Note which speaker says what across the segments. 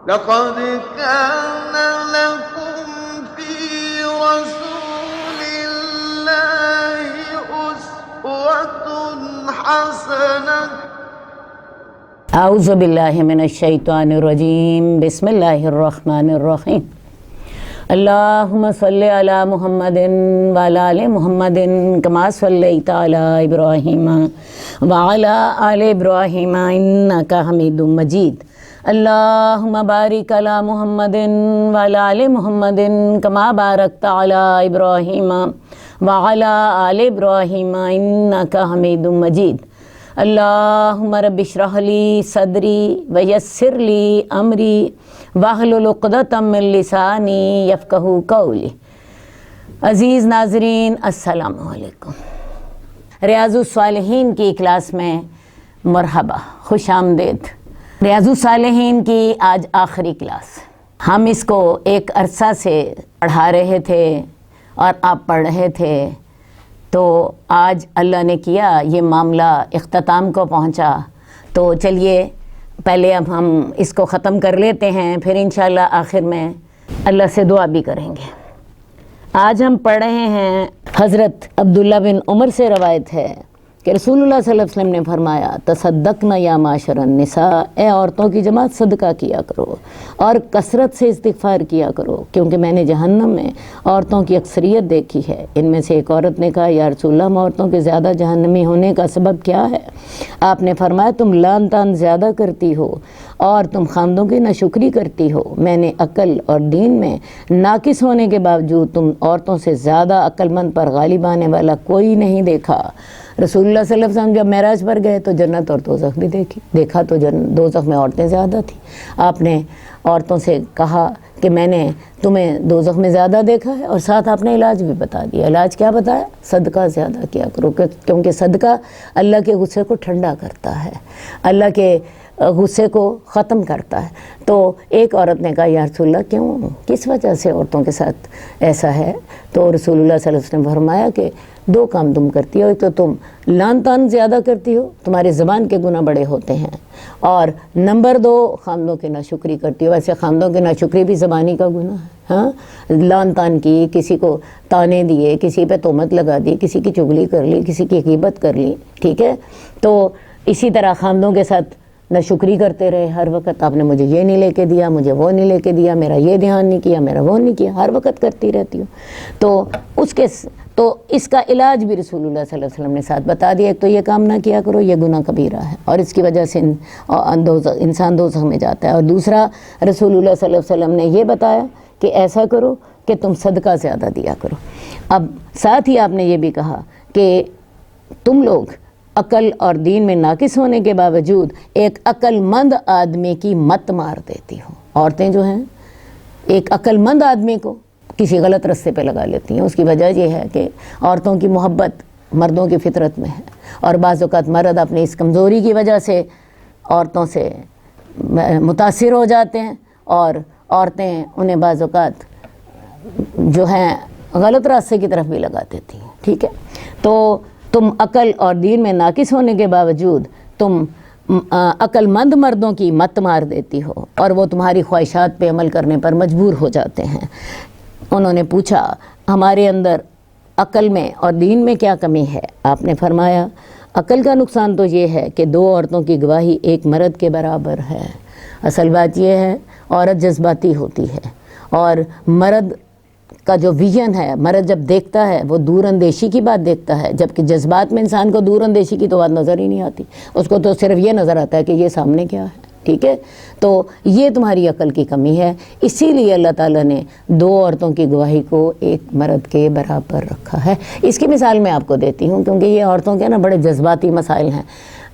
Speaker 1: لقد كان لكم في رسول الله أسوة حسنة
Speaker 2: اعوذ باللہ من الشیطان الرجیم بسم اللہ الرحمن الرحیم اللہم صلی علی محمد وعلی آل محمد کما صلیت علی ابراہیم وعلی آل ابراہیم انک حمید مجید اللہم بارک علی محمد وعلی آل محمد کما بارکت علی ابراہیم وعلی آل ابراہیم انک حمید مجید اللہم رب اشرح لی صدری ویسر لی امری واحلل عقدۃ من لسانی یفقہوا قولی۔ عزیز ناظرین السلام علیکم۔ ریاض الصالحین کی کلاس میں مرحبا، خوش آمدید۔ ریاض الصالحین کی آج آخری کلاس، ہم اس کو ایک عرصہ سے پڑھا رہے تھے اور آپ پڑھ رہے تھے، تو آج اللہ نے کیا یہ معاملہ اختتام کو پہنچا، تو چلیے پہلے اب ہم اس کو ختم کر لیتے ہیں، پھر انشاءاللہ آخر میں اللہ سے دعا بھی کریں گے۔ آج ہم پڑھ رہے ہیں، حضرت عبداللہ بن عمر سے روایت ہے کہ رسول اللہ صلی اللہ علیہ وسلم نے فرمایا تصدقنا یا معاشر النساء، اے عورتوں کی جماعت صدقہ کیا کرو اور کثرت سے استغفار کیا کرو، کیونکہ میں نے جہنم میں عورتوں کی اکثریت دیکھی ہے۔ ان میں سے ایک عورت نے کہا یا رسول اللہ، ہم عورتوں کے زیادہ جہنمی ہونے کا سبب کیا ہے؟ آپ نے فرمایا تم لعن طعن زیادہ کرتی ہو اور تم خامدوں کی ناشکری کرتی ہو۔ میں نے عقل اور دین میں ناقص ہونے کے باوجود تم عورتوں سے زیادہ عقل مند پر غالب آنے والا کوئی نہیں دیکھا۔ رسول اللہ صلی اللہ علیہ وسلم جب معراج پر گئے تو جنت اور دوزخ بھی دیکھا تو دوزخ میں عورتیں زیادہ تھیں۔ آپ نے عورتوں سے کہا کہ میں نے تمہیں دوزخ میں زیادہ دیکھا ہے، اور ساتھ آپ نے علاج بھی بتا دیا۔ علاج کیا بتایا؟ صدقہ زیادہ کیا کرو، کیونکہ صدقہ اللہ کے غصے کو ٹھنڈا کرتا ہے، اللہ کے غصے کو ختم کرتا ہے۔ تو ایک عورت نے کہا یا رسول اللہ کیوں، کس وجہ سے عورتوں کے ساتھ ایسا ہے؟ تو رسول اللہ صلی اللہ علیہ وسلم نے فرمایا کہ دو کام تم کرتی ہو، ایک تو تم لعن طعن زیادہ کرتی ہو، تمہارے زبان کے گناہ بڑے ہوتے ہیں، اور نمبر دو خامدوں کی ناشکری کرتی ہو۔ ویسے خامدوں کی ناشکری بھی زبانی کا گناہ ہے، ہاں، لعن طعن کی، کسی کو تانے دیے، کسی پہ تہمت لگا دی، کسی کی چغلی کر لی، کسی کی غیبت کر لی، ٹھیک ہے؟ تو اسی طرح خامدوں کے ساتھ ناشکری کرتے رہے، ہر وقت آپ نے مجھے یہ نہیں لے کے دیا، مجھے وہ نہیں لے کے دیا، میرا یہ دھیان نہیں کیا، میرا وہ نہیں کیا، ہر وقت کرتی رہتی ہوں۔ تو اس کا علاج بھی رسول اللہ صلی اللہ علیہ وسلم نے ساتھ بتا دیا۔ ایک تو یہ کام نہ کیا کرو، یہ گناہ کبیرہ ہے اور اس کی وجہ سے انسان دوزخ میں جاتا ہے، اور دوسرا رسول اللہ صلی اللہ علیہ وسلم نے یہ بتایا کہ ایسا کرو کہ تم صدقہ زیادہ دیا کرو۔ اب ساتھ ہی آپ نے یہ بھی کہا کہ تم لوگ عقل اور دین میں ناقص ہونے کے باوجود ایک عقل مند آدمی کی مت مار دیتی ہو۔ عورتیں جو ہیں ایک عقل مند آدمی کو کسی غلط رستے پہ لگا لیتی ہیں۔ اس کی وجہ یہ ہے کہ عورتوں کی محبت مردوں کی فطرت میں ہے، اور بعض اوقات مرد اپنی اس کمزوری کی وجہ سے عورتوں سے متاثر ہو جاتے ہیں، اور عورتیں انہیں بعض اوقات جو ہیں غلط راستے کی طرف بھی لگا دیتی ہیں، ٹھیک ہے؟ تو تم عقل اور دین میں ناقص ہونے کے باوجود تم عقل مند مردوں کی مت مار دیتی ہو، اور وہ تمہاری خواہشات پہ عمل کرنے پر مجبور ہو جاتے ہیں۔ انہوں نے پوچھا ہمارے اندر عقل میں اور دین میں کیا کمی ہے؟ آپ نے فرمایا عقل کا نقصان تو یہ ہے کہ دو عورتوں کی گواہی ایک مرد کے برابر ہے۔ اصل بات یہ ہے عورت جذباتی ہوتی ہے، اور مرد کا جو ویژن ہے، مرد جب دیکھتا ہے وہ دور اندیشی کی بات دیکھتا ہے، جبکہ جذبات میں انسان کو دور اندیشی کی تو بات نظر ہی نہیں آتی، اس کو تو صرف یہ نظر آتا ہے کہ یہ سامنے کیا ہے، ٹھیک ہے؟ تو یہ تمہاری عقل کی کمی ہے، اسی لیے اللہ تعالیٰ نے دو عورتوں کی گواہی کو ایک مرد کے برابر رکھا ہے۔ اس کی مثال میں آپ کو دیتی ہوں، کیونکہ یہ عورتوں کے نا بڑے جذباتی مسائل ہیں۔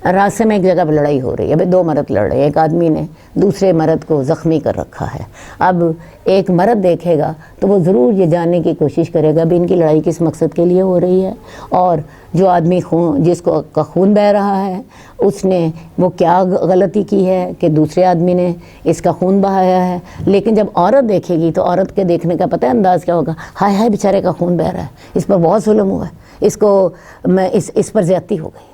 Speaker 2: راستے میں ایک جگہ پہ لڑائی ہو رہی ہے، ابھی دو مرد لڑ رہے ہیں، ایک آدمی نے دوسرے مرد کو زخمی کر رکھا ہے۔ اب ایک مرد دیکھے گا تو وہ ضرور یہ جاننے کی کوشش کرے گا بھی ان کی لڑائی کس مقصد کے لیے ہو رہی ہے، اور جو آدمی جس کا خون بہہ رہا ہے اس نے وہ کیا غلطی کی ہے کہ دوسرے آدمی نے اس کا خون بہایا ہے۔ لیکن جب عورت دیکھے گی تو عورت کے دیکھنے کا پتہ انداز کیا ہوگا؟ ہائے ہائے بیچارے کا خون بہہ رہا ہے، اس پر بہت ظلم ہوا ہے، اس پر زیادتی ہو گئی۔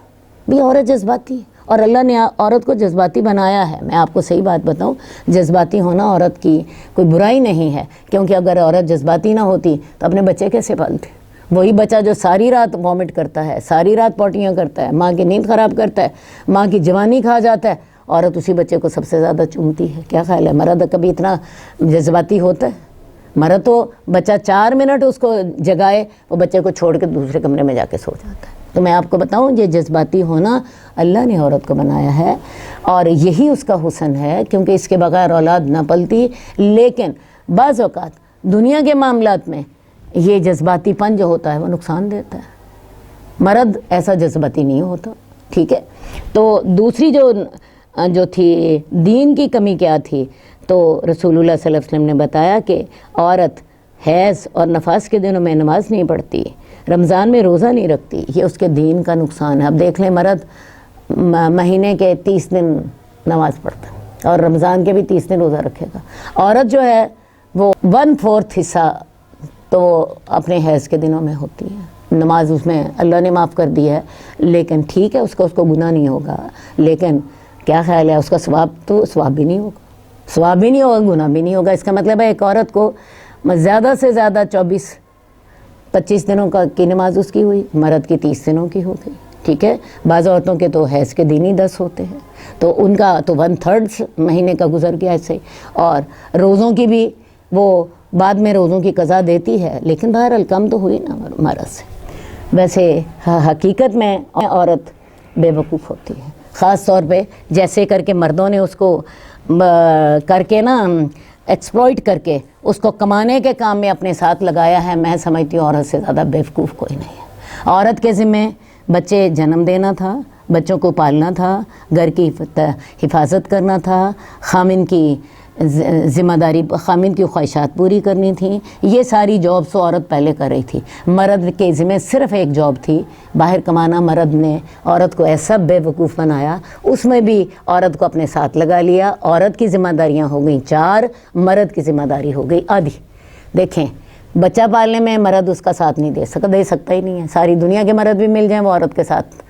Speaker 2: بھی عورت جذباتی ہے، اور اللہ نے عورت کو جذباتی بنایا ہے. میں آپ کو صحیح بات بتاؤں, جذباتی ہونا عورت کی کوئی برائی نہیں ہے, کیونکہ اگر عورت جذباتی نہ ہوتی تو اپنے بچے کیسے پالتے؟ وہی بچہ جو ساری رات وامٹ کرتا ہے, ساری رات پوٹیاں کرتا ہے, ماں کی نیند خراب کرتا ہے, ماں کی جوانی کھا جاتا ہے, عورت اسی بچے کو سب سے زیادہ چومتی ہے. کیا خیال ہے, مرد کبھی اتنا جذباتی ہوتا ہے؟ مرد تو بچہ 4 منٹ اس کو جگائے, وہ بچے کو چھوڑ کے دوسرے کمرے میں جا کے سو جاتا ہے. تو میں آپ کو بتاؤں, یہ جذباتی ہونا اللہ نے عورت کو بنایا ہے, اور یہی اس کا حسن ہے, کیونکہ اس کے بغیر اولاد نہ پلتی. لیکن بعض اوقات دنیا کے معاملات میں یہ جذباتی پن جو ہوتا ہے وہ نقصان دیتا ہے. مرد ایسا جذباتی نہیں ہوتا, ٹھیک ہے. تو دوسری جو تھی دین کی کمی کیا تھی, تو رسول اللہ صلی اللہ علیہ وسلم نے بتایا کہ عورت حیض اور نفاس کے دنوں میں نماز نہیں پڑھتی, رمضان میں روزہ نہیں رکھتی, یہ اس کے دین کا نقصان ہے. اب دیکھ لیں, مرد مہینے کے 30 دن نماز پڑھتا ہے اور رمضان کے بھی 30 دن روزہ رکھے گا. عورت جو ہے وہ 1/4 حصہ تو اپنے حیض کے دنوں میں ہوتی ہے. نماز اس میں اللہ نے معاف کر دی ہے, لیکن ٹھیک ہے, اس کو گناہ نہیں ہوگا, لیکن کیا خیال ہے, اس کا ثواب بھی نہیں ہوگا, ثواب بھی نہیں ہوگا, گناہ بھی نہیں ہوگا. اس کا مطلب ہے ایک عورت کو زیادہ سے زیادہ 24-25 دنوں کی نماز اس کی ہوئی, مرد کی 30 دنوں کی ہو گئی, ٹھیک ہے. بعض عورتوں کے تو حیض کے دن ہی 10 ہوتے ہیں, تو ان کا تو 1/3 مہینے کا گزر گیا ایسے. اور روزوں کی بھی وہ بعد میں روزوں کی قضا دیتی ہے, لیکن بہرحال کم تو ہوئی نا مرد سے. ویسے حقیقت میں عورت بے وقوف ہوتی ہے, خاص طور پہ جیسے کر کے مردوں نے اس کو کر کے نا ایکسپلوئٹ کر کے اس کو کمانے کے کام میں اپنے ساتھ لگایا ہے. میں سمجھتی ہوں عورت سے زیادہ بیوقوف کوئی نہیں ہے. عورت کے ذمے بچے جنم دینا تھا, بچوں کو پالنا تھا, گھر کی حفاظت کرنا تھا, خامن کی ذمہ داری, خامن کی خواہشات پوری کرنی تھیں. یہ ساری جابس عورت پہلے کر رہی تھی. مرد کے ذمہ صرف ایک جاب تھی, باہر کمانا. مرد نے عورت کو ایسا بے وقوف بنایا, اس میں بھی عورت کو اپنے ساتھ لگا لیا. عورت کی ذمہ داریاں ہو گئیں 4, مرد کی ذمہ داری ہو گئی آدھی. دیکھیں, بچہ پالنے میں مرد اس کا ساتھ نہیں دے سکتا ہی نہیں ہے. ساری دنیا کے مرد بھی مل جائیں, وہ عورت کے ساتھ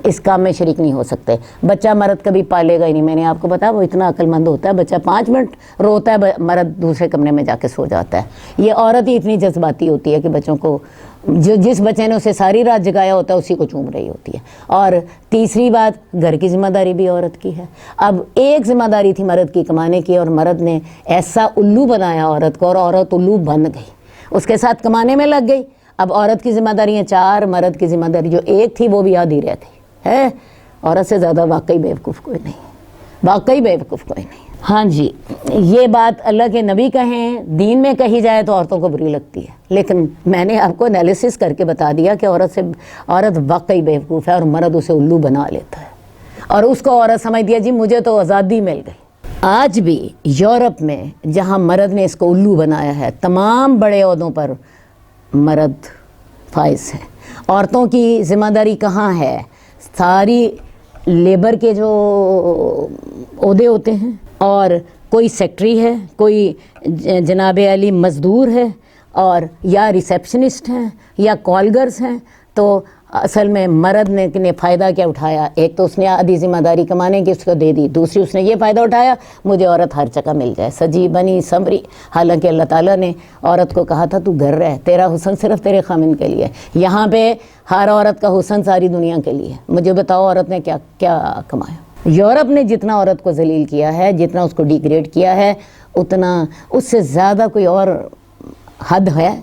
Speaker 2: اس کام میں شریک نہیں ہو سکتے. بچہ مرد کبھی پالے گا ہی نہیں. میں نے آپ کو بتایا وہ اتنا عقل مند ہوتا ہے, بچہ 5 منٹ روتا ہے, مرد دوسرے کمرے میں جا کے سو جاتا ہے. یہ عورت ہی اتنی جذباتی ہوتی ہے کہ بچوں کو, جس بچے نے اسے ساری رات جگایا ہوتا ہے اسی کو چوم رہی ہوتی ہے. اور تیسری بات, گھر کی ذمہ داری بھی عورت کی ہے. اب ایک ذمہ داری تھی مرد کی کمانے کی, اور مرد نے ایسا الو بنایا عورت کو, اور عورت الو بن گئی, اس کے ساتھ کمانے میں لگ گئی. اب عورت کی ذمہ داریاں 4, مرد کی ذمہ داری جو ایک تھی وہ بھی آدھی رہ گئی ہے. عورت سے زیادہ واقعی بیوقوف کوئی نہیں, واقعی بیوقوف کوئی نہیں. ہاں جی, یہ بات اللہ کے نبی کہیں, دین میں کہی جائے تو عورتوں کو بری لگتی ہے, لیکن میں نے آپ کو انالیسس کر کے بتا دیا کہ عورت واقعی بیوقوف ہے, اور مرد اسے الو بنا لیتا ہے, اور اس کو عورت سمجھ دیا جی مجھے تو آزادی مل گئی. آج بھی یورپ میں جہاں مرد نے اس کو الو بنایا ہے, تمام بڑے عہدوں پر مرد فائز ہیں. عورتوں کی ذمہ داری کہاں ہے؟ ساری لیبر کے جو عہدے ہوتے ہیں, اور کوئی سیکٹری ہے, کوئی جناب علی مزدور ہے, اور یا ریسیپشنسٹ ہیں یا کال گرلز ہیں. تو اصل میں مرد نے فائدہ کیا اٹھایا؟ ایک تو اس نے آدھی ذمہ داری کمانے کی اس کو دے دی, دوسری اس نے یہ فائدہ اٹھایا مجھے عورت ہر جگہ مل جائے, سجی بنی سمری. حالانکہ اللہ تعالیٰ نے عورت کو کہا تھا تو گھر رہ, تیرا حسن صرف تیرے خامن کے لیے. یہاں پہ ہر عورت کا حسن ساری دنیا کے لیے. مجھے بتاؤ عورت نے کیا کیا کمایا؟ یورپ نے جتنا عورت کو ذلیل کیا ہے, جتنا اس کو ڈیگریڈ کیا ہے, اتنا اس سے زیادہ کوئی اور حد ہے؟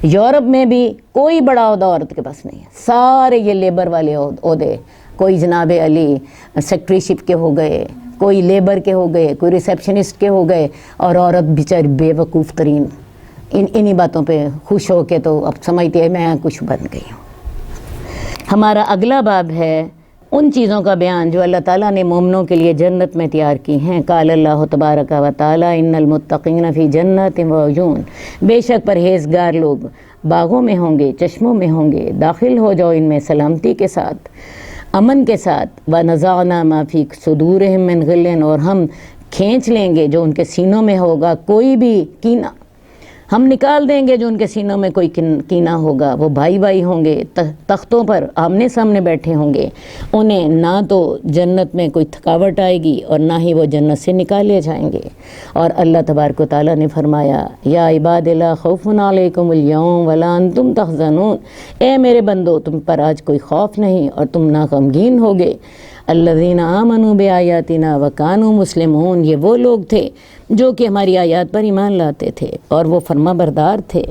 Speaker 2: یورپ میں بھی کوئی بڑا عہدہ عورت کے پاس نہیں ہے. سارے یہ لیبر والے عہدے, کوئی جناب علی سیکٹری شپ کے ہو گئے, کوئی لیبر کے ہو گئے, کوئی ریسیپشنسٹ کے ہو گئے, اور عورت بیچاری بے وقوف ترین انہی باتوں پہ خوش ہو کے تو اب سمجھتی ہے میں کچھ بن گئی ہوں. ہمارا اگلا باب ہے ان چیزوں کا بیان جو اللہ تعالیٰ نے مومنوں کے لیے جنت میں تیار کی ہیں. قال اللہ تبارک و تعالیٰ ان المتقین فی جنات و عیون, بے شک پرہیزگار لوگ باغوں میں ہوں گے, چشموں میں ہوں گے, داخل ہو جاؤ ان میں سلامتی کے ساتھ, امن کے ساتھ. وَنَزَعْنَا مَا فِي صُدُورِهِم مِّن غِلٍّ, اور ہم کھینچ لیں گے جو ان کے سینوں میں ہوگا کوئی بھی کینہ, ہم نکال دیں گے جو ان کے سینوں میں کوئی کینہ ہوگا، وہ بھائی بھائی ہوں گے، تختوں پر آمنے سامنے بیٹھے ہوں گے، انہیں نہ تو جنت میں کوئی تھکاوٹ آئے گی اور نہ ہی وہ جنت سے نکالے جائیں گے۔ اور اللہ تبارک و تعالیٰ نے فرمایا یا عباد لا خوف علیکم اليوم ولا انتم تحزنون، اے میرے بندو تم پر آج کوئی خوف نہیں اور تم نہ غمگین ہوگے۔ الذین آمنوا بآیاتنا وکانوا مسلمون، یہ وہ لوگ تھے جو کہ ہماری آیات پر ایمان لاتے تھے اور وہ فرما بردار تھے۔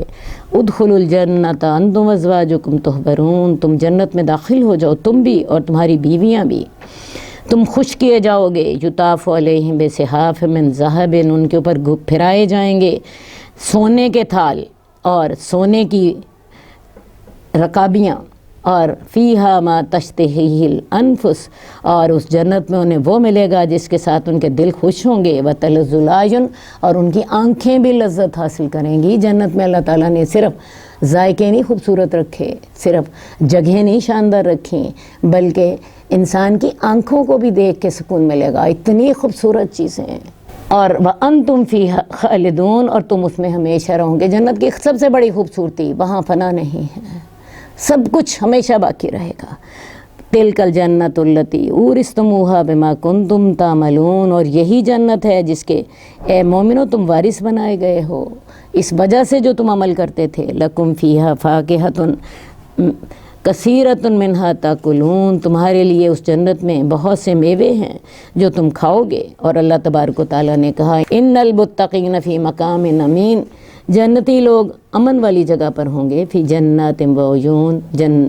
Speaker 2: ادخلوا الجنۃ انتم وازواجکم تحبرون، تم جنت میں داخل ہو جاؤ، تم بھی اور تمہاری بیویاں بھی، تم خوش کیے جاؤ گے۔ یطاف علیہم بصحاف من ذہب، ان کے اوپر پھرائے جائیں گے سونے کے تھال اور سونے کی رکابیاں، اور فیہا ما تشتہیہ الانفس، اور اس جنت میں انہیں وہ ملے گا جس کے ساتھ ان کے دل خوش ہوں گے، وتلذ الاعین، اور ان کی آنکھیں بھی لذت حاصل کریں گی۔ جنت میں اللہ تعالیٰ نے صرف ذائقے نہیں خوبصورت رکھے، صرف جگہیں نہیں شاندار رکھیں، بلکہ انسان کی آنکھوں کو بھی دیکھ کے سکون ملے گا، اتنی خوبصورت چیزیں ہیں۔ اور وَأَنْتُمْ فِيهَا خَالِدُونَ، اور تم اس میں ہمیشہ رہو گے۔ جنت کی سب سے بڑی خوبصورتی وہاں فنا نہیں ہے، سب کچھ ہمیشہ باقی رہے گا۔ تِلْكَ الْجَنَّةُ الَّتِي أُورِثْتُمُوهَا بِمَا كُنْتُمْ تَعْمَلُونَ، اور یہی جنت ہے جس کے اے مومنو تم وارث بنائے گئے ہو اس وجہ سے جو تم عمل کرتے تھے۔ لَكُمْ فِيهَا فَاكِهَةٌ کثیرۃ منہا تاکلون، تمہارے لیے اس جنت میں بہت سے میوے ہیں جو تم کھاؤ گے۔ اور اللہ تبارک و تعالیٰ نے کہا ان المتقین فی مقام امین، جنتی لوگ امن والی جگہ پر ہوں گے، فی جنات و عیون،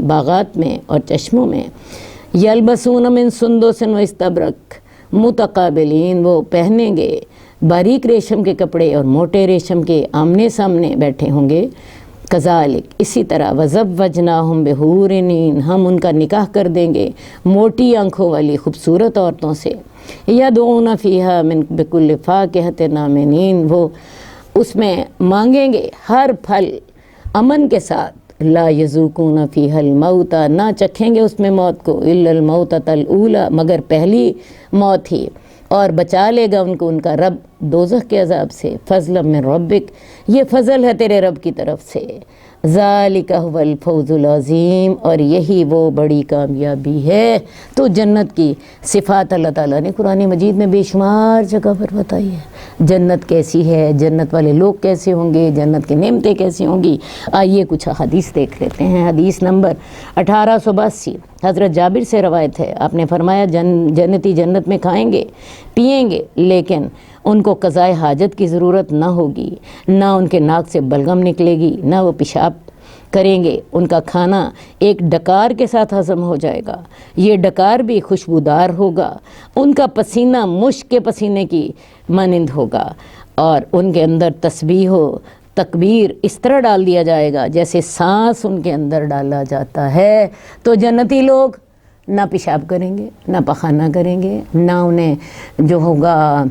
Speaker 2: باغات میں اور چشموں میں، یلبسون من سندس و استبرق متقابلین، وہ پہنیں گے باریک ریشم کے کپڑے اور موٹے ریشم کے، آمنے سامنے بیٹھے ہوں گے۔ کذالک، اسی طرح، وزوجناہم بحور عین، ہم ان کا نکاح کر دیں گے موٹی آنکھوں والی خوبصورت عورتوں سے۔ یدعون فیہا من بکل فاکہۃ آمنین، وہ اس میں مانگیں گے ہر پھل امن کے ساتھ۔ لا یذوقون فیہا الموت، نہ چکھیں گے اس میں موت کو، الا الموتۃ الاولی، مگر پہلی موت ہی، اور بچا لے گا ان کو ان کا رب دوزخ کے عذاب سے۔ فضلا من ربک، یہ فضل ہے تیرے رب کی طرف سے۔ ذالک هو الفوز العظیم، اور یہی وہ بڑی کامیابی ہے۔ تو جنت کی صفات اللہ تعالیٰ نے قرآن مجید میں بے شمار جگہ پر بتائی ہے، جنت کیسی ہے، جنت والے لوگ کیسے ہوں گے، جنت کی نعمتیں کیسی ہوں گی۔ آئیے کچھ حدیث دیکھ لیتے ہیں۔ حدیث نمبر 1882، حضرت جابر سے روایت ہے، آپ نے فرمایا جنتی جنت میں کھائیں گے پئیں گے، لیکن ان کو قضائے حاجت کی ضرورت نہ ہوگی، نہ ان کے ناک سے بلغم نکلے گی، نہ وہ پیشاب کریں گے، ان کا کھانا ایک ڈکار کے ساتھ ہضم ہو جائے گا، یہ ڈکار بھی خوشبودار ہوگا، ان کا پسینہ مشک کے پسینے کی مانند ہوگا، اور ان کے اندر تسبیح و تکبیر اس طرح ڈال دیا جائے گا جیسے سانس ان کے اندر ڈالا جاتا ہے۔ تو جنتی لوگ نہ پیشاب کریں گے، نہ پخانہ کریں گے، نہ انہیں جو ہوگا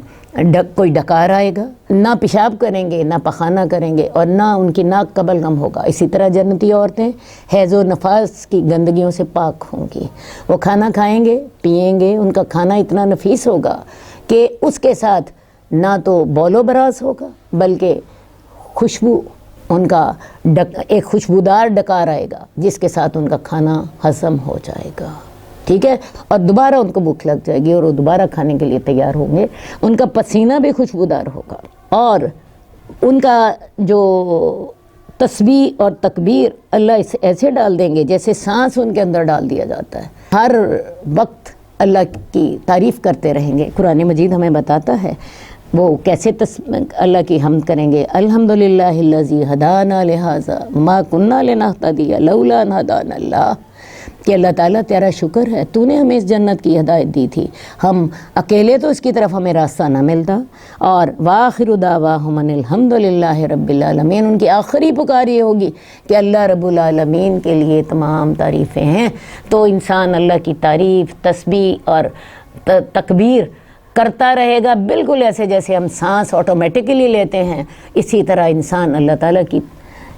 Speaker 2: کوئی ڈکار آئے گا، نہ پیشاب کریں گے، نہ پخانہ کریں گے، اور نہ ان کی ناک کا بلغم ہوگا۔ اسی طرح جنتی عورتیں حیض و نفاس کی گندگیوں سے پاک ہوں گی، وہ کھانا کھائیں گے پئیں گے، ان کا کھانا اتنا نفیس ہوگا کہ اس کے ساتھ نہ تو بول و براز ہوگا بلکہ خوشبو، ان کا ایک خوشبودار ڈکار آئے گا جس کے ساتھ ان کا کھانا ہضم ہو جائے گا، ٹھیک ہے، اور دوبارہ ان کو بھوک لگ جائے گی اور وہ دوبارہ کھانے کے لیے تیار ہوں گے۔ ان کا پسینہ بھی خوشبودار ہوگا، اور ان کا جو تسبیح اور تکبیر اللہ اسے ایسے ڈال دیں گے جیسے سانس ان کے اندر ڈال دیا جاتا ہے، ہر وقت اللہ کی تعریف کرتے رہیں گے۔ قرآن مجید ہمیں بتاتا ہے وہ کیسے اللہ کی حمد کریں گے۔ الحمدللہ الذی ہدانا لہذا ما کنا لنہتدی لولا ان ہدانا اللہ، کہ اللہ تعالیٰ تیرا شکر ہے تو نے ہمیں اس جنت کی ہدایت دی تھی، ہم اکیلے تو اس کی طرف ہمیں راستہ نہ ملتا۔ اور وآخر دعواہم ان الحمدللہ رب العالمین، ان کی آخری پکار یہ ہوگی کہ اللہ رب العالمین کے لیے تمام تعریفیں ہیں۔ تو انسان اللہ کی تعریف، تسبیح اور تکبیر کرتا رہے گا، بالکل ایسے جیسے ہم سانس آٹومیٹکلی لیتے ہیں، اسی طرح انسان اللہ تعالیٰ کی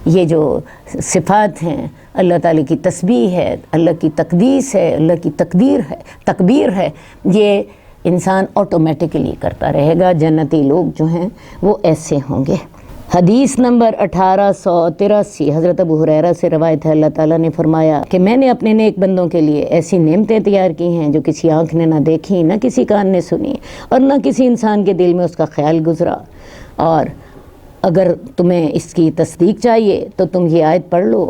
Speaker 2: یہ جو صفات ہیں، اللہ تعالیٰ کی تسبیح ہے، اللہ کی تقدیس ہے، اللہ کی تکبیر ہے، یہ انسان آٹومیٹکلی کرتا رہے گا۔ جنتی لوگ جو ہیں وہ ایسے ہوں گے۔ حدیث نمبر 1883 حضرت ابو ہریرہ سے روایت ہے، اللہ تعالیٰ نے فرمایا کہ میں نے اپنے نیک بندوں کے لیے ایسی نعمتیں تیار کی ہیں جو کسی آنکھ نے نہ دیکھی، نہ کسی کان نے سنی، اور نہ کسی انسان کے دل میں اس کا خیال گزرا۔ اور اگر تمہیں اس کی تصدیق چاہیے تو تم یہ آیت پڑھ لو۔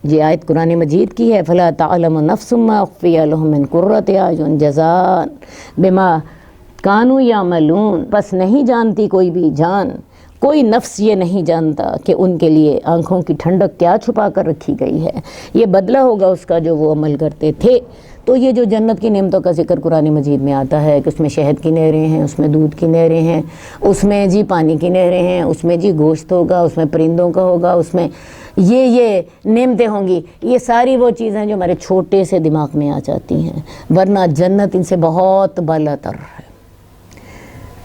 Speaker 2: یہ آیت قرآن مجید کی ہے، فَلَا تَعْلَمُ نَفْسٌ مَّا أُخْفِيَ لَهُم مِّن قُرَّةِ أَعْيُنٍ جَزَاءً بِمَا كَانُوا يَعْمَلُونَ، پس نہیں جانتی کوئی بھی جان، کوئی نفس یہ نہیں جانتا کہ ان کے لیے آنکھوں کی ٹھنڈک کیا چھپا کر رکھی گئی ہے، یہ بدلہ ہوگا اس کا جو وہ عمل کرتے تھے۔ تو یہ جو جنت کی نعمتوں کا ذکر قرآن مجید میں آتا ہے کہ اس میں شہد کی نہریں ہیں، اس میں دودھ کی نہریں ہیں، اس میں جی پانی کی نہریں ہیں، اس میں جی گوشت ہوگا، اس میں پرندوں کا ہوگا، اس میں یہ نعمتیں ہوں گی، یہ ساری وہ چیزیں جو ہمارے چھوٹے سے دماغ میں آ جاتی ہیں، ورنہ جنت ان سے بہت بالا تر ہے۔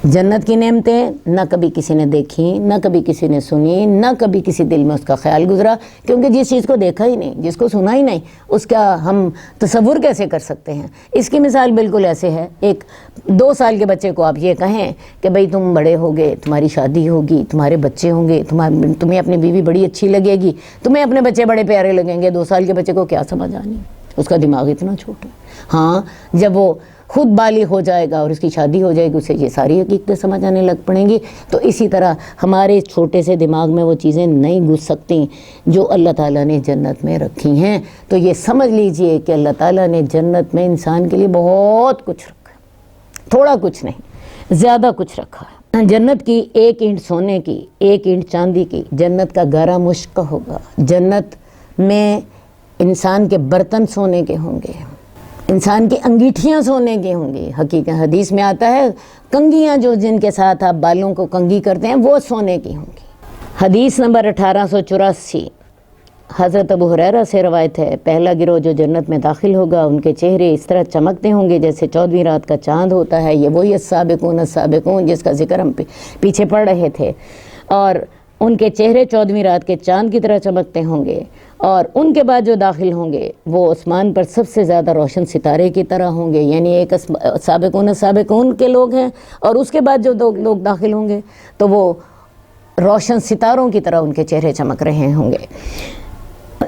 Speaker 2: جنت کی نعمتیں نہ کبھی کسی نے دیکھی، نہ کبھی کسی نے سنی، نہ کبھی کسی دل میں اس کا خیال گزرا، کیونکہ جس چیز کو دیکھا ہی نہیں، جس کو سنا ہی نہیں، اس کا ہم تصور کیسے کر سکتے ہیں؟ اس کی مثال بالکل ایسے ہے، ایک 2 سال کے بچے کو آپ یہ کہیں کہ بھئی تم بڑے ہوگے، تمہاری شادی ہوگی، تمہارے بچے ہوں گے، تمہیں اپنی بیوی بڑی اچھی لگے گی، تمہیں اپنے بچے بڑے پیارے لگیں گے۔ 2 سال کے بچے کو کیا سمجھ آنی، اس کا دماغ اتنا چھوٹا ہے۔ ہاں جب وہ خود بالغ ہو جائے گا اور اس کی شادی ہو جائے گی، اسے یہ ساری حقیقتیں سمجھ آنے لگ پڑیں گی۔ تو اسی طرح ہمارے چھوٹے سے دماغ میں وہ چیزیں نہیں گھس سکتی جو اللہ تعالیٰ نے جنت میں رکھی ہیں۔ تو یہ سمجھ لیجئے کہ اللہ تعالیٰ نے جنت میں انسان کے لیے بہت کچھ رکھا ہے، تھوڑا کچھ نہیں، زیادہ کچھ رکھا ہے۔ جنت کی 1 اینٹ سونے کی، 1 اینٹ چاندی کی، جنت کا گارا مشک کا ہوگا، جنت میں انسان کے برتن سونے کے ہوں گے، انسان کی انگیٹھیاں سونے کی ہوں گی۔ حقیقت حدیث میں آتا ہے کنگیاں جو جن کے ساتھ آپ بالوں کو کنگھی کرتے ہیں وہ سونے کی ہوں گی۔ حدیث نمبر 1884 حضرت ابو ہریرہ سے روایت ہے، پہلا گروہ جو جنت میں داخل ہوگا ان کے چہرے اس طرح چمکتے ہوں گے جیسے 14ویں رات کا چاند ہوتا ہے۔ یہ وہی السابقون السابقون جس کا ذکر ہم پیچھے پڑھ رہے تھے، اور ان کے چہرے 14ویں رات کے چاند کی طرح چمکتے ہوں گے، اور ان کے بعد جو داخل ہوں گے وہ آسمان پر سب سے زیادہ روشن ستارے کی طرح ہوں گے۔ یعنی ایک سابقون کے لوگ ہیں، اور اس کے بعد جو لوگ داخل ہوں گے تو وہ روشن ستاروں کی طرح ان کے چہرے چمک رہے ہوں گے۔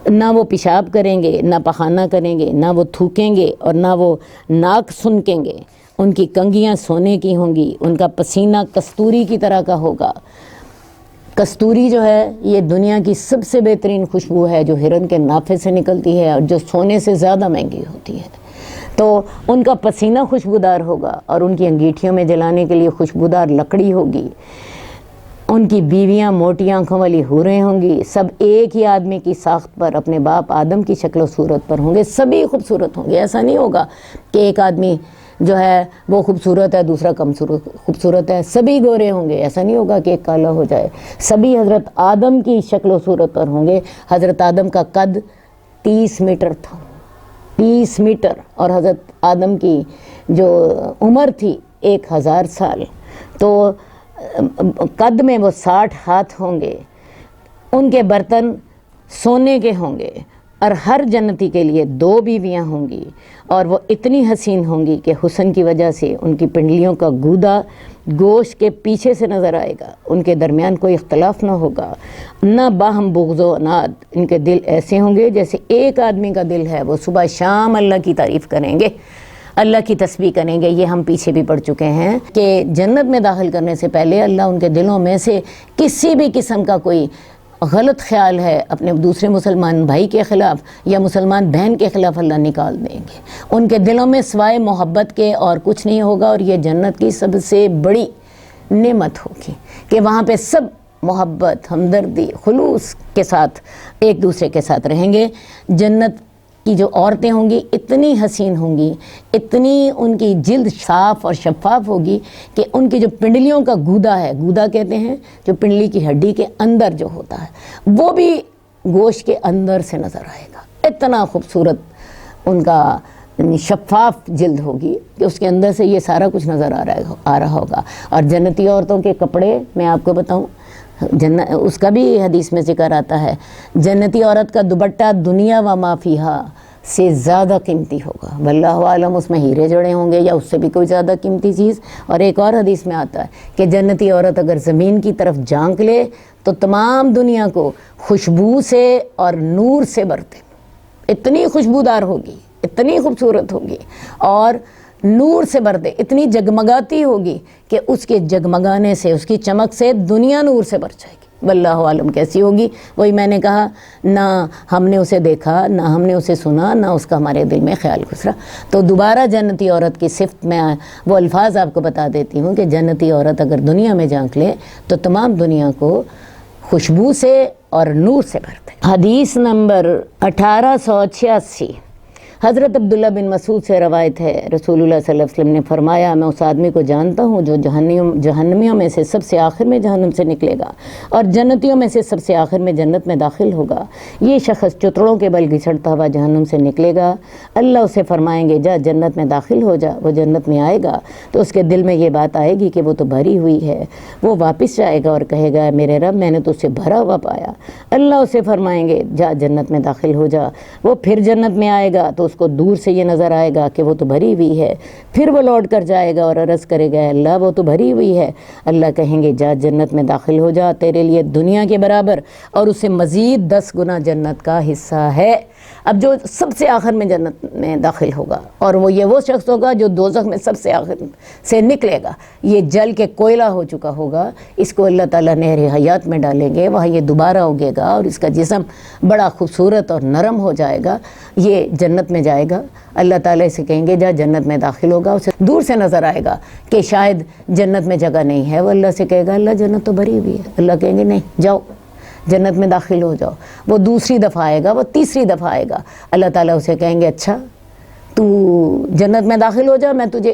Speaker 2: نہ وہ پیشاب کریں گے، نہ پخانہ کریں گے، نہ وہ تھوکیں گے، اور نہ وہ ناک سنکیں گے۔ ان کی کنگھیاں سونے کی ہوں گی، ان کا پسینہ کستوری کی طرح کا ہوگا۔ کستوری جو ہے یہ دنیا کی سب سے بہترین خوشبو ہے جو ہرن کے نافے سے نکلتی ہے اور جو سونے سے زیادہ مہنگی ہوتی ہے۔ تو ان کا پسینہ خوشبودار ہوگا، اور ان کی انگیٹھیوں میں جلانے کے لیے خوشبودار لکڑی ہوگی۔ ان کی بیویاں موٹی آنکھوں والی حوریں ہوں گی، سب ایک ہی آدمی کی ساخت پر اپنے باپ آدم کی شکل و صورت پر ہوں گے، سبھی خوبصورت ہوں گے۔ ایسا نہیں ہوگا کہ ایک آدمی جو ہے وہ خوبصورت ہے دوسرا کم خوبصورت ہے، سبھی گورے ہوں گے۔ ایسا نہیں ہوگا کہ ایک کالا ہو جائے، سبھی حضرت آدم کی شکل و صورت پر ہوں گے۔ حضرت آدم کا قد 30 میٹر تھا، 30 میٹر، اور حضرت آدم کی جو عمر تھی 1000 سال، تو قد میں وہ 60 ہاتھ ہوں گے۔ ان کے برتن سونے کے ہوں گے، اور ہر جنتی کے لیے 2 بیویاں ہوں گی، اور وہ اتنی حسین ہوں گی کہ حسن کی وجہ سے ان کی پنڈلیوں کا گودا گوشت کے پیچھے سے نظر آئے گا۔ ان کے درمیان کوئی اختلاف نہ ہوگا، نہ باہم بغض و عناد۔ ان کے دل ایسے ہوں گے جیسے ایک آدمی کا دل ہے، وہ صبح شام اللہ کی تعریف کریں گے، اللہ کی تسبیح کریں گے۔ یہ ہم پیچھے بھی پڑھ چکے ہیں کہ جنت میں داخل کرنے سے پہلے اللہ ان کے دلوں میں سے کسی بھی قسم کا کوئی غلط خیال ہے اپنے دوسرے مسلمان بھائی کے خلاف یا مسلمان بہن کے خلاف، اللہ نکال دیں گے۔ ان کے دلوں میں سوائے محبت کے اور کچھ نہیں ہوگا، اور یہ جنت کی سب سے بڑی نعمت ہوگی کہ وہاں پہ سب محبت، ہمدردی، خلوص کے ساتھ ایک دوسرے کے ساتھ رہیں گے۔ جنت کی جو عورتیں ہوں گی اتنی حسین ہوں گی، اتنی ان کی جلد صاف اور شفاف ہوگی کہ ان کی جو پنڈلیوں کا گودا ہے، گودا کہتے ہیں جو پنڈلی کی ہڈی کے اندر جو ہوتا ہے، وہ بھی گوشت کے اندر سے نظر آئے گا۔ اتنا خوبصورت ان کا شفاف جلد ہوگی کہ اس کے اندر سے یہ سارا کچھ نظر آ رہا ہوگا۔ اور جنتی عورتوں کے کپڑے میں آپ کو بتاؤں، اس کا بھی حدیث میں ذکر آتا ہے، جنتی عورت کا دوپٹہ دنیا و ما فیہا سے زیادہ قیمتی ہوگا، واللہ عالم اس میں ہیرے جڑے ہوں گے یا اس سے بھی کوئی زیادہ قیمتی چیز۔ اور ایک اور حدیث میں آتا ہے کہ جنتی عورت اگر زمین کی طرف جھانک لے تو تمام دنیا کو خوشبو سے اور نور سے برتے، اتنی خوشبودار ہوگی، اتنی خوبصورت ہوگی اور نور سے بر دے، اتنی جگمگاتی ہوگی کہ اس کے جگمگانے سے، اس کی چمک سے دنیا نور سے بھر جائے گی۔ واللہ عالم کیسی ہوگی، وہی میں نے کہا، نہ ہم نے اسے دیکھا، نہ ہم نے اسے سنا، نہ اس کا ہمارے دل میں خیال گزرا۔ تو دوبارہ جنتی عورت کی صفت میں وہ الفاظ آپ کو بتا دیتی ہوں کہ جنتی عورت اگر دنیا میں جھانک لے تو تمام دنیا کو خوشبو سے اور نور سے بھر دے۔ حدیث نمبر 1886، حضرت عبداللہ بن مسعود سے روایت ہے، رسول اللہ صلی اللہ علیہ وسلم نے فرمایا، میں اس آدمی کو جانتا ہوں جو جہنمیوں میں سے سب سے آخر میں جہنم سے نکلے گا اور جنتیوں میں سے سب سے آخر میں جنت میں داخل ہوگا۔ یہ شخص چتڑوں کے بل گھسٹتا ہوا جہنم سے نکلے گا، اللہ اسے فرمائیں گے جا جنت میں داخل ہو جا۔ وہ جنت میں آئے گا تو اس کے دل میں یہ بات آئے گی کہ وہ تو بھری ہوئی ہے، وہ واپس جائے گا اور کہے گا میرے رب میں نے تو اسے بھرا ہوا پایا، اللہ اسے فرمائیں گے جا جنت میں داخل ہو جا۔ وہ پھر جنت میں آئے گا تو اس کو دور سے یہ نظر آئے گا کہ وہ تو بھری ہوئی ہے، پھر وہ لوٹ کر جائے گا اور عرض کرے گا اللہ وہ تو بھری ہوئی ہے، اللہ کہیں گے جا جنت میں داخل ہو جا، تیرے لیے دنیا کے برابر اور اسے مزید 10 گنا جنت کا حصہ ہے۔ اب جو سب سے آخر میں جنت میں داخل ہوگا اور وہ شخص ہوگا جو دوزخ میں سب سے آخر سے نکلے گا، یہ جل کے کوئلہ ہو چکا ہوگا، اس کو اللہ تعالیٰ نہر حیات میں ڈالیں گے، وہاں یہ دوبارہ اگے گا اور اس کا جسم بڑا خوبصورت اور نرم ہو جائے گا، یہ جنت میں جائے گا، اللہ تعالیٰ اسے کہیں گے جا جنت میں داخل ہوگا، اسے دور سے نظر آئے گا کہ شاید جنت میں جگہ نہیں ہے، وہ اللہ سے کہے گا اللہ جنت تو بھری ہوئی ہے، اللہ کہیں گے نہیں جاؤ جنت میں داخل ہو جاؤ۔ وہ دوسری دفعہ آئے گا، وہ تیسری دفعہ آئے گا، اللہ تعالیٰ اسے کہیں گے اچھا تو جنت میں داخل ہو جا، میں تجھے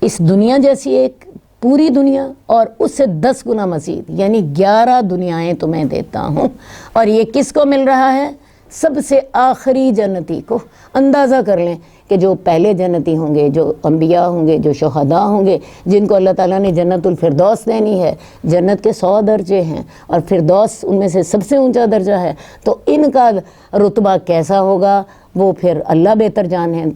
Speaker 2: اس دنیا جیسی ایک پوری دنیا اور اس سے 10 گنا مزید یعنی 11 دنیایں تمہیں دیتا ہوں۔ اور یہ کس کو مل رہا ہے؟ سب سے آخری جنتی کو۔ اندازہ کر لیں کہ جو پہلے جنتی ہوں گے، جو انبیاء ہوں گے، جو شہداء ہوں گے، جن کو اللہ تعالیٰ نے جنت الفردوس دینی ہے، جنت کے 100 درجے ہیں اور فردوس ان میں سے سب سے اونچا درجہ ہے، تو ان کا رتبہ کیسا ہوگا وہ پھر اللہ بہتر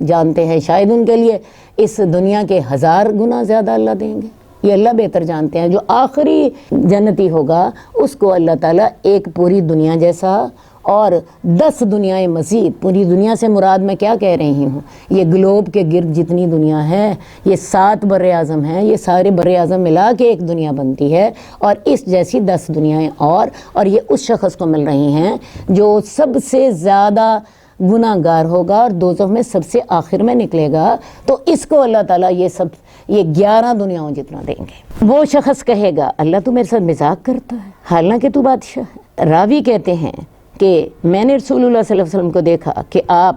Speaker 2: جانتے ہیں، شاید ان کے لیے اس دنیا کے 1000 گنا زیادہ اللہ دیں گے، یہ اللہ بہتر جانتے ہیں۔ جو آخری جنتی ہوگا اس کو اللہ تعالیٰ ایک پوری دنیا جیسا اور 10 دنیایں مزید، پوری دنیا سے مراد میں کیا کہہ رہی ہوں، یہ گلوب کے گرد جتنی دنیا ہے، یہ 7 بر اعظم ہیں، یہ سارے بر اعظم ملا کے ایک دنیا بنتی ہے، اور اس جیسی 10 دنیایں اور یہ اس شخص کو مل رہی ہیں جو سب سے زیادہ گناہ گار ہوگا اور دوزخ میں سب سے آخر میں نکلے گا، تو اس کو اللہ تعالیٰ یہ 11 دنیاوں جتنا دیں گے۔ وہ شخص کہے گا اللہ تو میرے ساتھ مذاق کرتا ہے حالانکہ تو بادشاہ ہے۔ راوی کہتے ہیں کہ میں نے رسول اللہ صلی اللہ علیہ وسلم کو دیکھا کہ آپ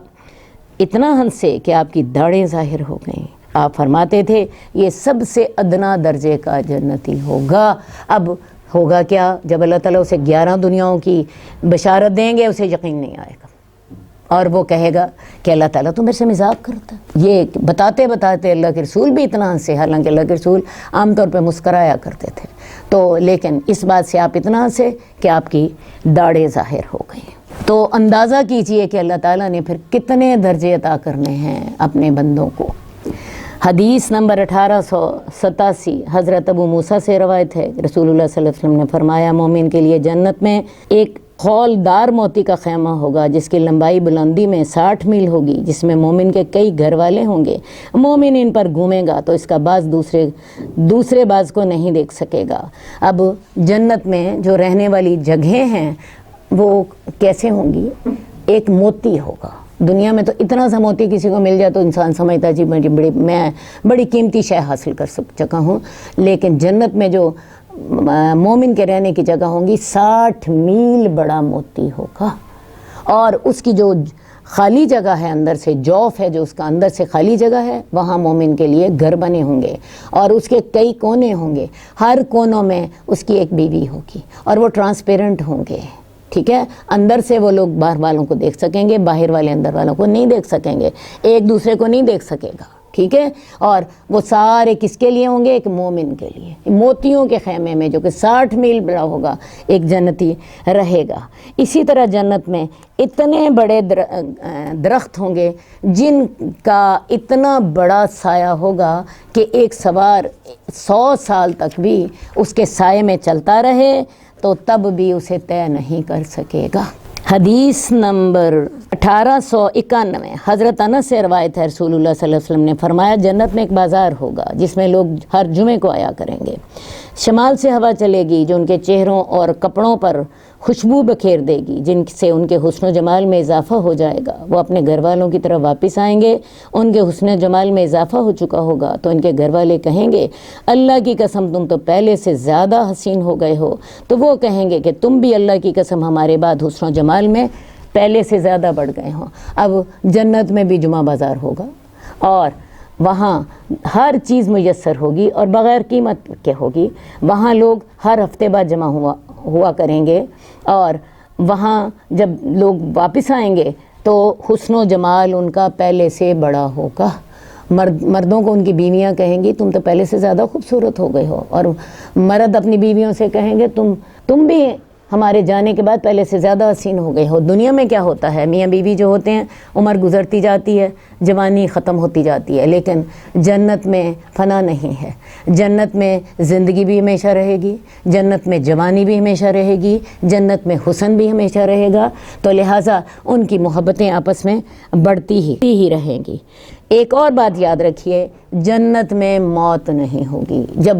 Speaker 2: اتنا ہنسے کہ آپ کی داڑھیں ظاہر ہو گئیں، آپ فرماتے تھے یہ سب سے ادنا درجے کا جنتی ہوگا۔ اب ہوگا کیا؟ جب اللہ تعالیٰ اسے 11 دنیاوں کی بشارت دیں گے اسے یقین نہیں آئے گا اور وہ کہے گا کہ اللہ تعالیٰ تو میرے سے مذاق کرتا ہے۔ یہ بتاتے بتاتے اللہ کے رسول بھی اتنا ہنسے، حالانکہ اللہ کے رسول عام طور پہ مسکرایا کرتے تھے، تو لیکن اس بات سے آپ اتنا ہنسے کہ آپ کی داڑھیں ظاہر ہو گئی۔ تو اندازہ کیجئے کہ اللہ تعالیٰ نے پھر کتنے درجے عطا کرنے ہیں اپنے بندوں کو۔ حدیث نمبر 1887، حضرت ابو موسیٰ سے روایت ہے، رسول اللہ صلی اللہ علیہ وسلم نے فرمایا مومن کے لیے جنت میں ایک خولدار موتی کا خیمہ ہوگا جس کی لمبائی بلندی میں 60 میل ہوگی، جس میں مومن کے کئی گھر والے ہوں گے، مومن ان پر گھومے گا تو اس کا باز دوسرے باز کو نہیں دیکھ سکے گا۔ اب جنت میں جو رہنے والی جگہیں ہیں وہ کیسے ہوں گی؟ ایک موتی ہوگا۔ دنیا میں تو اتنا سا موتی کسی کو مل جائے تو انسان سمجھتا ہے جی میں بڑی قیمتی شے حاصل کر چکا ہوں، لیکن جنت میں جو مومن کے رہنے کی جگہ ہوں گی 60 میل بڑا موتی ہوگا، اور اس کی جو خالی جگہ ہے اندر سے، جوف ہے جو اس کا اندر سے خالی جگہ ہے، وہاں مومن کے لیے گھر بنے ہوں گے اور اس کے کئی کونے ہوں گے، ہر کونوں میں اس کی ایک بیوی ہوگی اور وہ ٹرانسپیرنٹ ہوں گے، ٹھیک ہے؟ اندر سے وہ لوگ باہر والوں کو دیکھ سکیں گے، باہر والے اندر والوں کو نہیں دیکھ سکیں گے، ایک دوسرے کو نہیں دیکھ سکے گا، ٹھیک ہے، اور وہ سارے کس کے لیے ہوں گے؟ ایک مومن کے لیے، موتیوں کے خیمے میں جو کہ 60 میل بڑا ہوگا ایک جنتی رہے گا۔ اسی طرح جنت میں اتنے بڑے درخت ہوں گے جن کا اتنا بڑا سایہ ہوگا کہ ایک سوار 100 سال تک بھی اس کے سائے میں چلتا رہے تو تب بھی اسے طے نہیں کر سکے گا۔ حدیث نمبر 1891 حضرت انس سے روایت ہے، رسول اللہ صلی اللہ علیہ وسلم نے فرمایا جنت میں ایک بازار ہوگا جس میں لوگ ہر جمعے کو آیا کریں گے۔ شمال سے ہوا چلے گی جو ان کے چہروں اور کپڑوں پر خوشبو بکھیر دے گی، جن سے ان کے حسن و جمال میں اضافہ ہو جائے گا۔ وہ اپنے گھر والوں کی طرف واپس آئیں گے، ان کے حسن و جمال میں اضافہ ہو چکا ہوگا تو ان کے گھر والے کہیں گے اللہ کی قسم تم تو پہلے سے زیادہ حسین ہو گئے ہو، تو وہ کہیں گے کہ تم بھی اللہ کی قسم ہمارے بعد حسن و جمال میں پہلے سے زیادہ بڑھ گئے ہو۔ اب جنت میں بھی جمعہ بازار ہوگا اور وہاں ہر چیز میسر ہوگی اور بغیر قیمت کے ہوگی۔ وہاں لوگ ہر ہفتے بعد جمع ہوا کریں گے اور وہاں جب لوگ واپس آئیں گے تو حسن و جمال ان کا پہلے سے بڑا ہوگا۔ مردوں کو ان کی بیویاں کہیں گی تم تو پہلے سے زیادہ خوبصورت ہو گئے ہو، اور مرد اپنی بیویوں سے کہیں گے تم بھی ہمارے جانے کے بعد پہلے سے زیادہ حسین ہو گئے ہو۔ دنیا میں کیا ہوتا ہے، میاں بیوی جو ہوتے ہیں عمر گزرتی جاتی ہے، جوانی ختم ہوتی جاتی ہے، لیکن جنت میں فنا نہیں ہے۔ جنت میں زندگی بھی ہمیشہ رہے گی، جنت میں جوانی بھی ہمیشہ رہے گی، جنت میں حسن بھی ہمیشہ رہے گا، تو لہٰذا ان کی محبتیں آپس میں بڑھتی ہی رہیں گی۔ ایک اور بات یاد رکھیے، جنت میں موت نہیں ہوگی۔ جب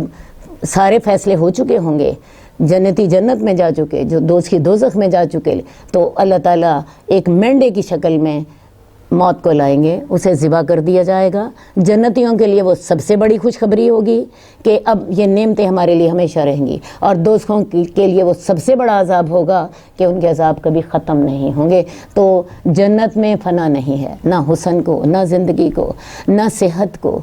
Speaker 2: سارے فیصلے ہو چکے ہوں گے، جنتی جنت میں جا چکے، جو دوزخی دوزخ میں جا چکے، تو اللہ تعالیٰ ایک مینڈے کی شکل میں موت کو لائیں گے، اسے ذبح کر دیا جائے گا۔ جنتیوں کے لیے وہ سب سے بڑی خوشخبری ہوگی کہ اب یہ نعمتیں ہمارے لیے ہمیشہ رہیں گی، اور دوزخوں کے لیے وہ سب سے بڑا عذاب ہوگا کہ ان کے عذاب کبھی ختم نہیں ہوں گے۔ تو جنت میں فنا نہیں ہے، نہ حسن کو، نہ زندگی کو، نہ صحت کو،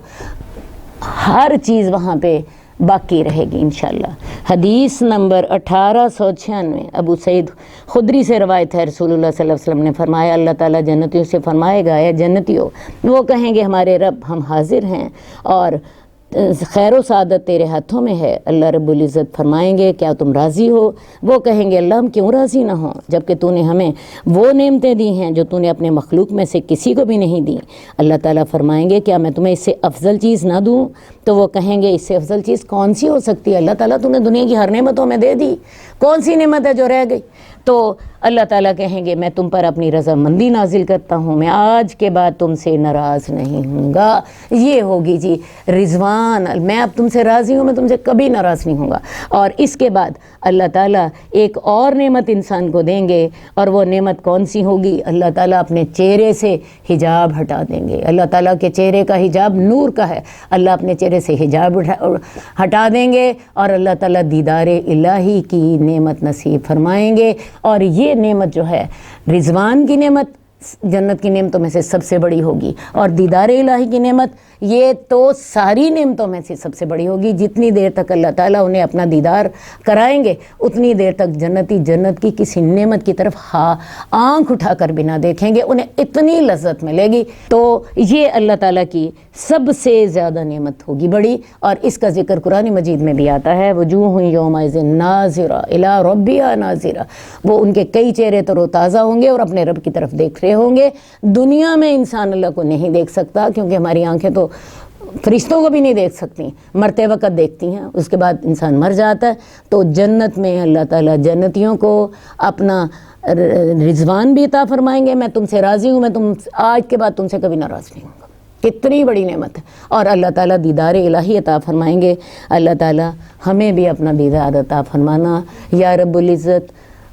Speaker 2: ہر چیز وہاں پہ باقی رہے گی انشاءاللہ۔ حدیث نمبر 1896 ابو سعید خدری سے روایت ہے، رسول اللہ صلی اللہ علیہ وسلم نے فرمایا اللہ تعالیٰ جنتیوں سے فرمائے گا اے جنتیوں، وہ کہیں گے ہمارے رب ہم حاضر ہیں اور خیر و سعادت تیرے ہاتھوں میں ہے۔ اللہ رب العزت فرمائیں گے کیا تم راضی ہو؟ وہ کہیں گے اللہ ہم کیوں راضی نہ ہوں، جبکہ تو نے ہمیں وہ نعمتیں دی ہیں جو تو نے اپنے مخلوق میں سے کسی کو بھی نہیں دی۔ اللہ تعالیٰ فرمائیں گے کیا میں تمہیں اس سے افضل چیز نہ دوں؟ تو وہ کہیں گے اس سے افضل چیز کون سی ہو سکتی ہے؟ اللہ تعالیٰ تو نے دنیا کی ہر نعمتوں میں دے دی، کون سی نعمت ہے جو رہ گئی؟ تو اللہ تعالیٰ کہیں گے میں تم پر اپنی رضامندی نازل کرتا ہوں، میں آج کے بعد تم سے ناراض نہیں ہوں گا۔ یہ ہوگی جی رضوان، میں اب تم سے راضی ہوں، میں تم سے کبھی ناراض نہیں ہوں گا۔ اور اس کے بعد اللہ تعالیٰ ایک اور نعمت انسان کو دیں گے، اور وہ نعمت کون سی ہوگی؟ اللہ تعالیٰ اپنے چہرے سے حجاب ہٹا دیں گے۔ اللہ تعالیٰ کے چہرے کا حجاب نور کا ہے، اللہ اپنے چہرے سے حجاب ہٹا دیں گے اور اللہ تعالیٰ دیدار الہی کی نعمت نصیب فرمائیں گے۔ اور یہ نعمت جو ہے رضوان کی نعمت جنت کی نعمتوں میں سے سب سے بڑی ہوگی، اور دیدار الہی کی نعمت یہ تو ساری نعمتوں میں سے سب سے بڑی ہوگی۔ جتنی دیر تک اللہ تعالیٰ انہیں اپنا دیدار کرائیں گے اتنی دیر تک جنتی جنت کی کسی نعمت کی طرف آنکھ اٹھا کر بھی نہ دیکھیں گے، انہیں اتنی لذت ملے گی۔ تو یہ اللہ تعالیٰ کی سب سے زیادہ نعمت ہوگی بڑی، اور اس کا ذکر قرآن مجید میں بھی آتا ہے وجوہ یومئذ ناظرہ الی ربہا ناظرہ، وہ ان کے کئی چہرے تر و تازہ ہوں گے اور اپنے رب کی طرف دیکھ رہے ہوں گے۔ دنیا میں انسان اللہ کو نہیں دیکھ سکتا کیونکہ ہماری آنکھیں تو فرشتوں کو بھی نہیں دیکھ سکتی، مرتے وقت دیکھتی ہیں، اس کے بعد انسان مر جاتا ہے۔ تو جنت میں اللہ تعالیٰ جنتیوں کو اپنا رضوان بھی عطا فرمائیں گے، میں تم سے راضی ہوں، میں آج کے بعد تم سے کبھی ناراض نہیں ہوں گا۔ کتنی بڑی نعمت ہے۔ اور اللہ تعالیٰ دیدار الہی عطا فرمائیں گے۔ اللہ تعالیٰ ہمیں بھی اپنا دیدار عطا فرمانا یا رب العزت،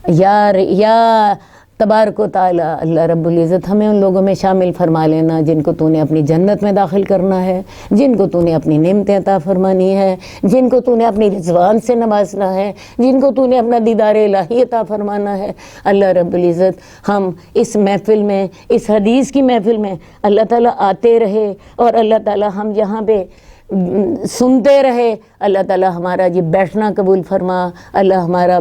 Speaker 2: یا تبارک و تعالیٰ اللہ رب العزت ہمیں ان لوگوں میں شامل فرما لینا جن کو تو نے اپنی جنت میں داخل کرنا ہے، جن کو تو نے اپنی نعمتیں عطا فرمانی ہے، جن کو تو نے اپنی رضوان سے نوازنا ہے، جن کو تو نے اپنا دیدار الہی عطا فرمانا ہے۔ اللہ رب العزت ہم اس محفل میں، اس حدیث کی محفل میں اللہ تعالیٰ آتے رہے، اور اللہ تعالیٰ ہم یہاں پہ سنتے رہے۔ اللہ تعالیٰ ہمارا یہ بیٹھنا قبول فرما، اللہ ہمارا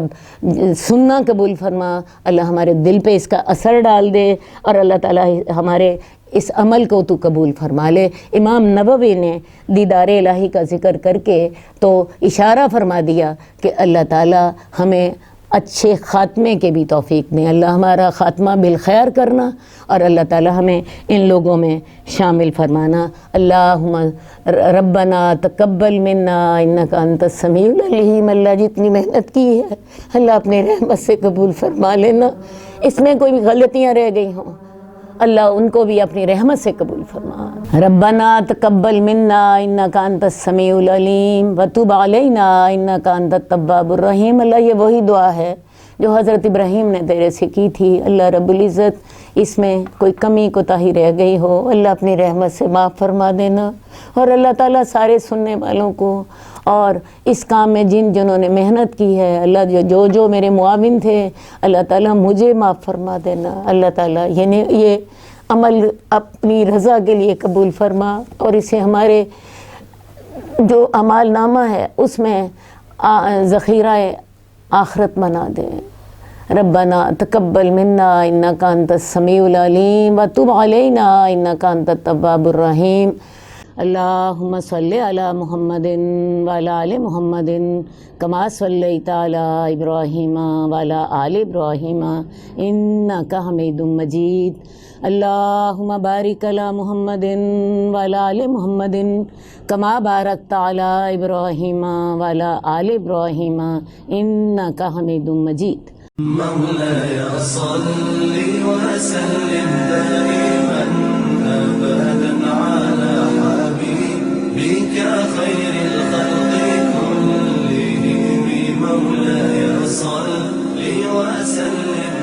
Speaker 2: سننا قبول فرما، اللہ ہمارے دل پہ اس کا اثر ڈال دے، اور اللہ تعالیٰ ہمارے اس عمل کو تو قبول فرما لے۔ امام نووی نے دیدار الہی کا ذکر کر کے تو اشارہ فرما دیا کہ اللہ تعالیٰ ہمیں اچھے خاتمے کے بھی توفیق دیں، اللہ ہمارا خاتمہ بالخیر کرنا اور اللہ تعالیٰ ہمیں ان لوگوں میں شامل فرمانا۔ اللہم ربنا تقبل منا انک انت السمیع العلیم۔ اللہ جتنی محنت کی ہے اللہ اپنے رحمت سے قبول فرما لینا، اس میں کوئی غلطیاں رہ گئی ہوں اللہ ان کو بھی اپنی رحمت سے قبول فرما۔ ربنا تقبل منا انک انت السمیع العلیم وتب علینا انک انت التواب الرحیم۔ اللہ یہ وہی دعا ہے جو حضرت ابراہیم نے تیرے سے کی تھی۔ اللہ رب العزت اس میں کوئی کمی کوتاہی رہ گئی ہو اللہ اپنی رحمت سے معاف فرما دینا، اور اللہ تعالیٰ سارے سننے والوں کو اور اس کام میں جنہوں نے محنت کی ہے اللہ جو میرے معاون تھے اللہ تعالیٰ مجھے معاف فرما دینا۔ اللہ تعالیٰ یہ عمل اپنی رضا کے لیے قبول فرما اور اسے ہمارے جو اعمال نامہ ہے اس میں ذخیرہ آخرت بنا دے۔ ربنا تقبل منا انک انت السمیع العلیم وتب علینا انک انت التواب الرحیم۔ اللہم صلی علی محمد وعلی آل محمد کما صلیت علی ابراہیم وعلی آل ابراہیم انک حمید مجید۔ اللہم بارک علی محمد وعلی آل محمد کما بارکت علی ابراہیم وعلی آل ابراہیم انک حمید مجید۔
Speaker 3: مولاي صل وسلم دائما أبدا على حبيبك خير الخلق كلهم مولاي صل وسلم